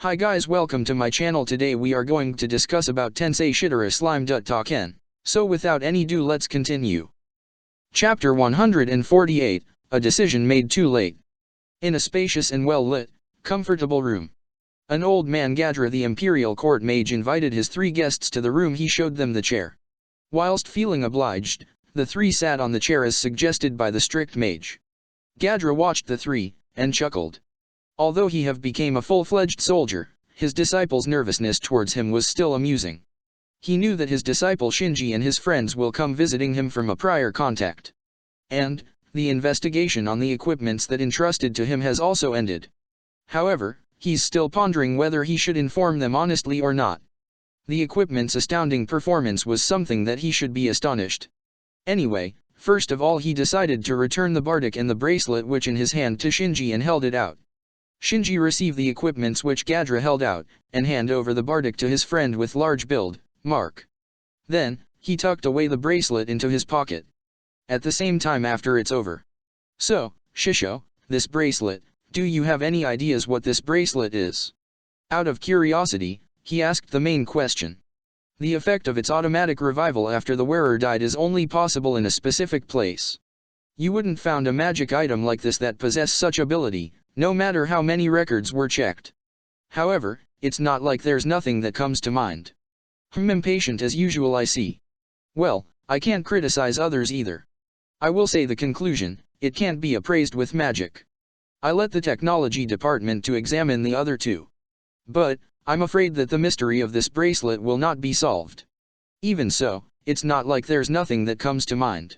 Hi guys, welcome to my channel. Today we are going to discuss about TENSEI SHITARA slime DATTA. So without any ado, let's continue. Chapter 148, A Decision Made Too Late. In a spacious and well-lit, comfortable room, an old man Gadra, the imperial court mage, invited his three guests to the room. He showed them the chair. Whilst feeling obliged, the three sat on the chair as suggested by the strict mage. Gadra watched the three, and chuckled. Although he have become a full-fledged soldier, his disciple's nervousness towards him was still amusing. He knew that his disciple Shinji and his friends will come visiting him from a prior contact. And, the investigation on the equipments that entrusted to him has also ended. However, he's still pondering whether he should inform them honestly or not. The equipment's astounding performance was something that he should be astonished. Anyway, first of all he decided to return the bardic and the bracelet which in his hand to Shinji and held it out. Shinji received the equipments which Gadra held out, and hand over the bardic to his friend with large build mark. Then, he tucked away the bracelet into his pocket. At the same time, after it's over. So, Shisho, this bracelet, do you have any ideas what this bracelet is? Out of curiosity, he asked the main question. The effect of its automatic revival after the wearer died is only possible in a specific place. You wouldn't found a magic item like this that possess such ability, no matter how many records were checked. However, it's not like there's nothing that comes to mind. Impatient as usual, I see. Well, I can't criticize others either. I will say the conclusion, it can't be appraised with magic. I let the technology department to examine the other two. But, I'm afraid that the mystery of this bracelet will not be solved. Even so, it's not like there's nothing that comes to mind.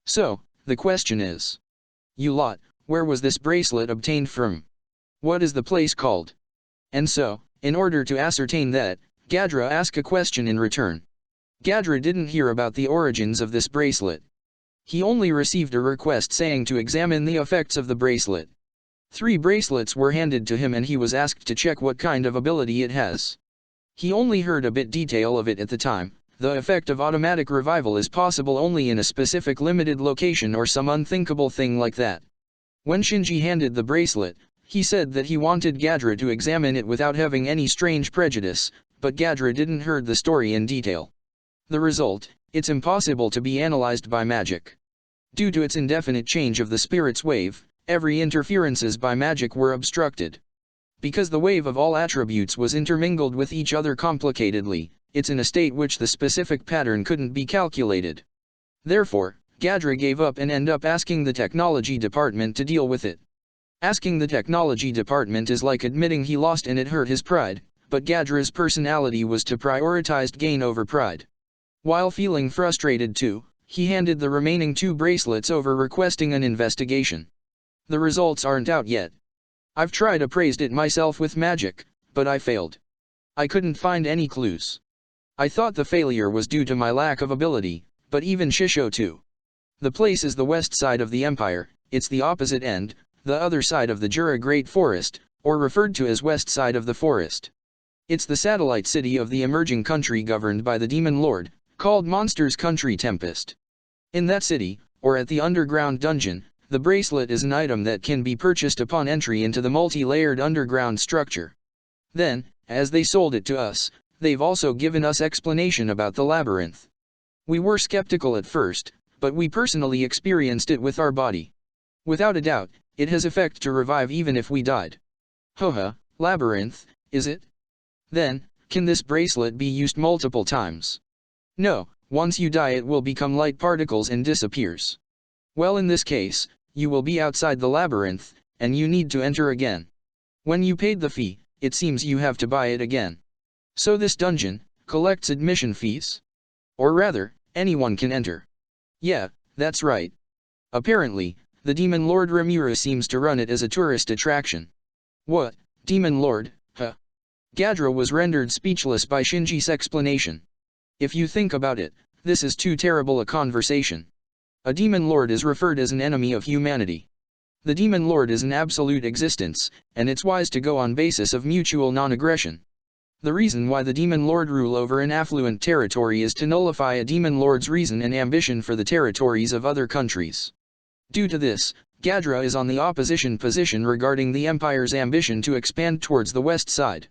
So, the question is, you lot, where was this bracelet obtained from? What is the place called? And so, in order to ascertain that, Gadra asked a question in return. Gadra didn't hear about the origins of this bracelet. He only received a request saying to examine the effects of the bracelet. 3 bracelets were handed to him and he was asked to check what kind of ability it has. He only heard a bit detail of it at the time. The effect of automatic revival is possible only in a specific limited location or some unthinkable thing like that. When Shinji handed the bracelet, he said that he wanted Gadra to examine it without having any strange prejudice, but Gadra didn't heard the story in detail. The result, it's impossible to be analyzed by magic. Due to its indefinite change of the spirit's wave, every interferences by magic were obstructed. Because the wave of all attributes was intermingled with each other complicatedly, it's in a state which the specific pattern couldn't be calculated. Therefore, Gadra gave up and ended up asking the technology department to deal with it. Asking the technology department is like admitting he lost and it hurt his pride, but Gadra's personality was to prioritize gain over pride. While feeling frustrated too, he handed the remaining 2 bracelets over requesting an investigation. The results aren't out yet. I've tried appraised it myself with magic, but I failed. I couldn't find any clues. I thought the failure was due to my lack of ability, but even Shisho too. The place is the west side of the empire, it's the opposite end, the other side of the Jura Great Forest, or referred to as west side of the forest. It's the satellite city of the emerging country governed by the demon lord, called Monsters Country Tempest. In that city, or at the underground dungeon, the bracelet is an item that can be purchased upon entry into the multi-layered underground structure. Then, as they sold it to us, they've also given us explanation about the labyrinth. We were skeptical at first, but we personally experienced it with our body. Without a doubt, it has effect to revive even if we died. Haha, labyrinth, is it? Then, can this bracelet be used multiple times? No, once you die it will become light particles and disappears. Well, in this case, you will be outside the labyrinth, and you need to enter again. When you paid the fee, it seems you have to buy it again. So this dungeon collects admission fees? Or rather, anyone can enter. Yeah, that's right. Apparently, the Demon Lord Rimura seems to run it as a tourist attraction. What, Demon Lord, huh? Gadra was rendered speechless by Shinji's explanation. If you think about it, this is too terrible a conversation. A Demon Lord is referred as an enemy of humanity. The Demon Lord is an absolute existence, and it's wise to go on basis of mutual non-aggression. The reason why the Demon Lord rule over an affluent territory is to nullify a Demon Lord's reason and ambition for the territories of other countries. Due to this, Gadra is on the opposition position regarding the Empire's ambition to expand towards the west side.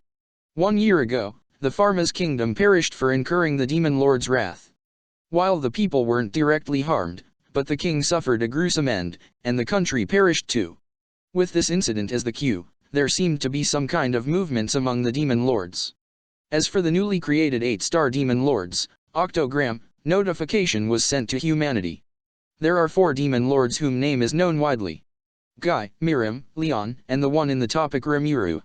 1 year ago, the Pharma's kingdom perished for incurring the demon lord's wrath. While the people weren't directly harmed, but the king suffered a gruesome end, and the country perished too. With this incident as the cue, there seemed to be some kind of movements among the demon lords. As for the newly created 8-star demon lords, octogram notification was sent to humanity. There are 4 demon lords whom name is known widely. Guy, Miriam, Leon, and the one in the topic Rimuru.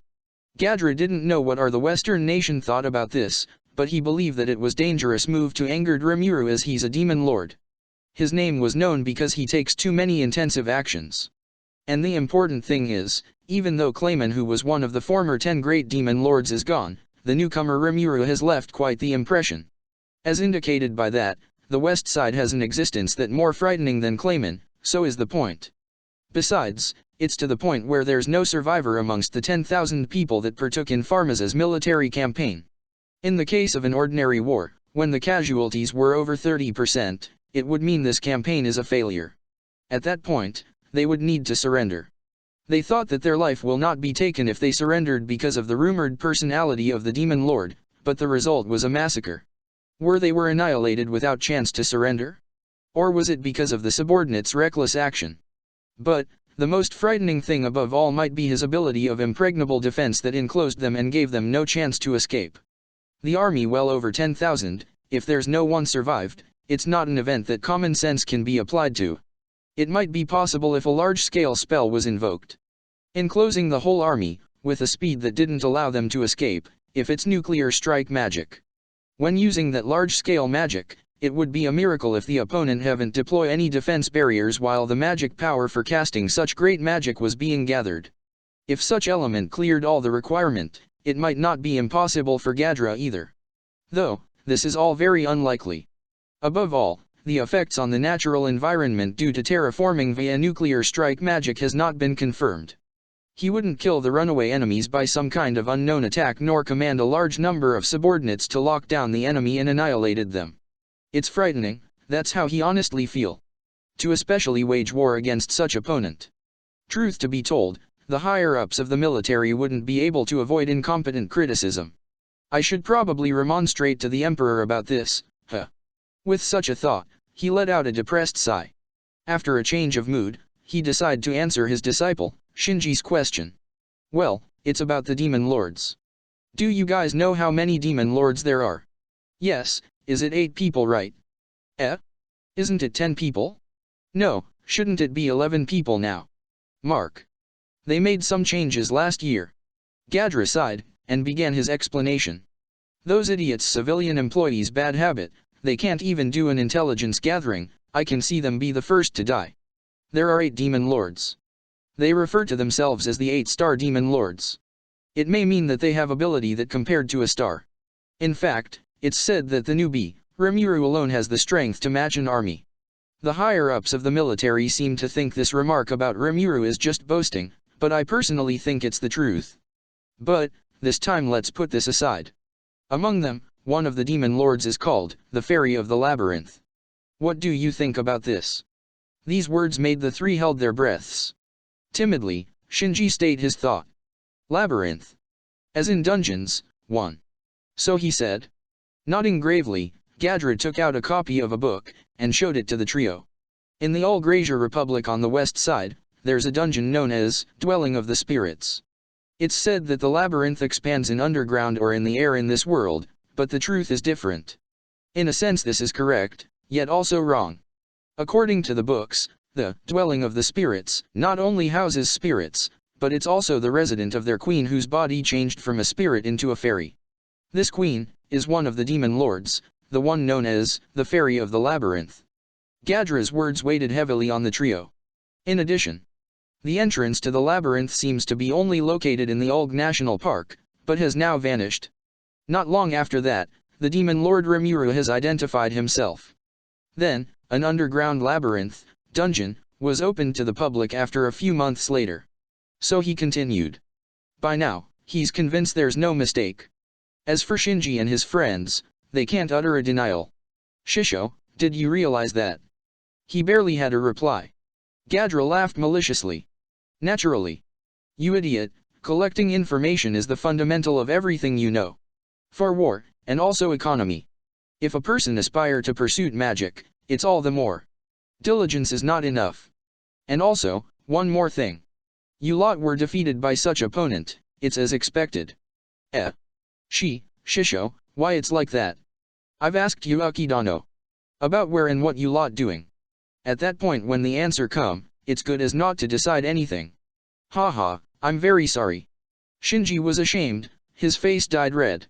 Gadra didn't know what the Western nation thought about this, but he believed that it was dangerous move to anger Rimuru as he's a demon lord. His name was known because he takes too many intensive actions. And the important thing is, even though Clayman, who was one of the former 10 great demon lords, is gone, the newcomer Rimuru has left quite the impression. As indicated by that, the West Side has an existence that more frightening than Clayman, so is the point. Besides, it's to the point where there's no survivor amongst the 10,000 people that partook in Pharma's military campaign. In the case of an ordinary war, when the casualties were over 30%, it would mean this campaign is a failure. At that point, they would need to surrender. They thought that their life will not be taken if they surrendered because of the rumored personality of the demon lord, but the result was a massacre. They were annihilated without chance to surrender? Or was it because of the subordinates' reckless action? But, the most frightening thing above all might be his ability of impregnable defense that enclosed them and gave them no chance to escape. The army well over 10,000, if there's no one survived, it's not an event that common sense can be applied to. It might be possible if a large-scale spell was invoked, enclosing the whole army, with a speed that didn't allow them to escape, if it's nuclear strike magic. When using that large-scale magic, it would be a miracle if the opponent haven't deployed any defense barriers while the magic power for casting such great magic was being gathered. If such element cleared all the requirement, it might not be impossible for Gadra either. Though, this is all very unlikely. Above all, the effects on the natural environment due to terraforming via nuclear strike magic has not been confirmed. He wouldn't kill the runaway enemies by some kind of unknown attack nor command a large number of subordinates to lock down the enemy and annihilated them. It's frightening, that's how he honestly feel. To especially wage war against such opponent. Truth to be told, the higher-ups of the military wouldn't be able to avoid incompetent criticism. I should probably remonstrate to the emperor about this, huh. With such a thought, he let out a depressed sigh. After a change of mood, he decided to answer his disciple, Shinji's question. Well, it's about the demon lords. Do you guys know how many demon lords there are? Yes, is it 8 people, right? Isn't it 10 people? No, shouldn't it be 11 people now? Mark. They made some changes last year. Gadra sighed, and began his explanation. Those idiots civilian employees' bad habit, they can't even do an intelligence gathering, I can see them be the first to die. There are 8 demon lords. They refer to themselves as the 8-star demon lords. It may mean that they have ability that compared to a star. In fact, it's said that the newbie, Rimuru alone has the strength to match an army. The higher-ups of the military seem to think this remark about Rimuru is just boasting, but I personally think it's the truth. But, this time let's put this aside. Among them, one of the demon lords is called, the Fairy of the Labyrinth. What do you think about this? These words made the 3 held their breaths. Timidly, Shinji stated his thought. Labyrinth. As in dungeons, 1. So he said. Nodding gravely, Gadra took out a copy of a book, and showed it to the trio. In the All-Gracia Republic on the west side, there's a dungeon known as, Dwelling of the Spirits. It's said that the labyrinth expands in underground or in the air in this world, but the truth is different. In a sense this is correct, yet also wrong. According to the books, the Dwelling of the Spirits not only houses spirits, but it's also the resident of their queen whose body changed from a spirit into a fairy. This queen is one of the demon lords, the one known as the Fairy of the Labyrinth. Gadra's words weighed heavily on the trio. In addition, the entrance to the labyrinth seems to be only located in the Olg National Park, but has now vanished. Not long after that, the demon lord Rimuru has identified himself. Then, an underground labyrinth, dungeon, was opened to the public after a few months later. So he continued. By now, he's convinced there's no mistake. As for Shinji and his friends, they can't utter a denial. Shisho, did you realize that? He barely had a reply. Gadra laughed maliciously. Naturally. You idiot, Collecting information is the fundamental of everything you know. For war, and also economy. If a person aspire to pursue magic, it's all the more. Diligence is not enough. And also, one more thing. You lot were defeated by such opponent, it's as expected. Shisho, why it's like that? I've asked you Akidano. About where and what you lot doing. At that point when the answer come, it's good as not to decide anything. Haha, I'm very sorry. Shinji was ashamed, his face dyed red.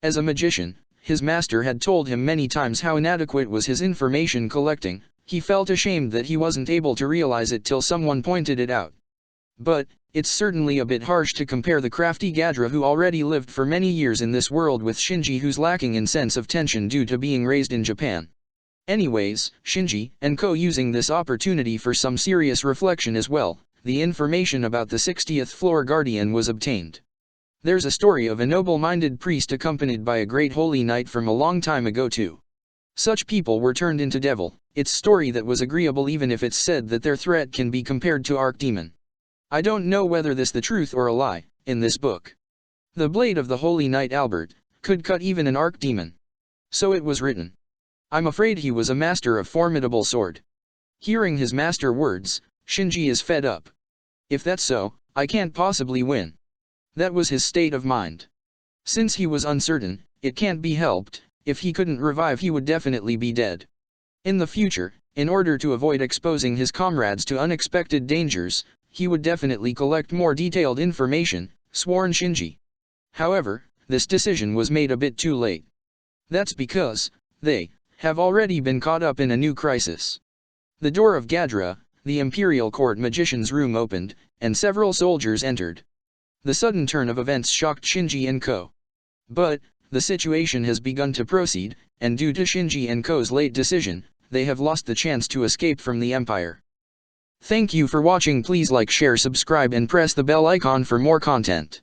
As a magician, his master had told him many times how inadequate was his information collecting. He felt ashamed that he wasn't able to realize it till someone pointed it out. But, it's certainly a bit harsh to compare the crafty Gadra who already lived for many years in this world with Shinji who's lacking in sense of tension due to being raised in Japan. Anyways, Shinji and Ko using this opportunity for some serious reflection as well, the information about the 60th floor guardian was obtained. There's a story of a noble-minded priest accompanied by a great holy knight from a long time ago too. Such people were turned into devil, it's story that was agreeable even if it's said that their threat can be compared to Archdemon. I don't know whether this the truth or a lie, in this book. The blade of the holy knight Albert, could cut even an Archdemon. So it was written. I'm afraid he was a master of formidable sword. Hearing his master words, Shinji is fed up. If that's so, I can't possibly win. That was his state of mind. Since he was uncertain, it can't be helped, if he couldn't revive he would definitely be dead. In the future, in order to avoid exposing his comrades to unexpected dangers, he would definitely collect more detailed information, sworn Shinji. However, this decision was made a bit too late. That's because, they have already been caught up in a new crisis. The door of Gadra, the Imperial Court magician's room opened, and several soldiers entered. The sudden turn of events shocked Shinji and Ko. But, the situation has begun to proceed, and due to Shinji and Ko's late decision, they have lost the chance to escape from the Empire. Thank you for watching. Please like, share, subscribe and press the bell icon for more content.